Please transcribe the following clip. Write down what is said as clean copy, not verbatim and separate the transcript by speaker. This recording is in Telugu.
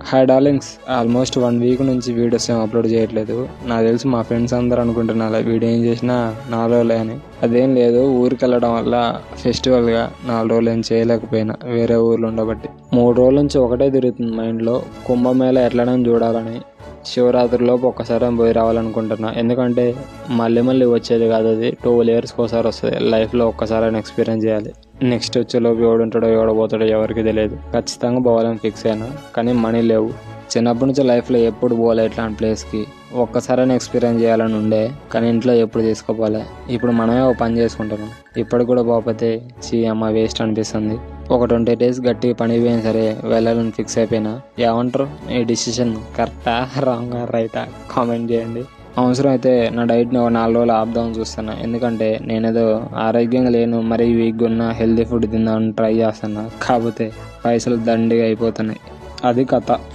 Speaker 1: హాయ్ డార్లింగ్స్, ఆల్మోస్ట్ 1 వీక్ నుంచి వీడియోస్ ఏం అప్లోడ్ చేయట్లేదు. నాకు తెలిసి మా ఫ్రెండ్స్ అందరూ అనుకుంటున్నారు వీడియో ఏం చేసినా 4 రోజులే అని. అదేం లేదు, ఊరికి వెళ్ళడం వల్ల ఫెస్టివల్గా 4 రోజులు ఏం చేయలేకపోయినా, వేరే ఊర్లో ఉండబట్టి. 3 రోజుల నుంచి ఒకటే తిరుగుతుంది మైండ్లో, కుంభమేళ ఎట్లనని చూడాలని. శివరాత్రిలోపు ఒక్కసారి పోయి రావాలనుకుంటున్నా. ఎందుకంటే మళ్ళీ వచ్చేది కాదు, అది 12 yearsకి ఒకసారి వస్తుంది. లైఫ్లో ఒక్కసారైనా ఎక్స్పీరియన్స్ చేయాలి. నెక్స్ట్ వచ్చేలోపు ఎవడుంటాడో ఎవడబోతాడో ఎవరికి తెలియదు. ఖచ్చితంగా పోవాలని ఫిక్స్ అయినా, కానీ మనీ లేవు. చిన్నప్పటి నుంచి లైఫ్లో ఎప్పుడు పోలే ఇట్లాంటి ప్లేస్కి. ఒక్కసారైనా ఎక్స్పీరియన్స్ చేయాలని ఉండే, కానీ ఇంట్లో ఎప్పుడు తీసుకోపోలే. ఇప్పుడు మనమే ఒక పని చేసుకుంటున్నాం. ఇప్పటికి కూడా పోకపోతే అమ్మ వేస్ట్ అనిపిస్తుంది. ఒక 20 days గట్టిగా పని పోయినా సరే వెళ్ళాలని ఫిక్స్ అయిపోయినా. ఏమంటారు, ఈ డిసిషన్ కరెక్టా రాంగా రైటా కామెంట్ చేయండి. అవసరం అయితే నా డైట్ని ఒక 4 రోజులు ఆపుదామని చూస్తున్నా. ఎందుకంటే నేనేదో ఆరోగ్యంగా లేను, మరీ వీక్గా ఉన్నా, హెల్తీ ఫుడ్ తిందామని ట్రై చేస్తున్నా. కాకపోతే పైసలు దండిగా అయిపోతున్నాయి. అది కథ.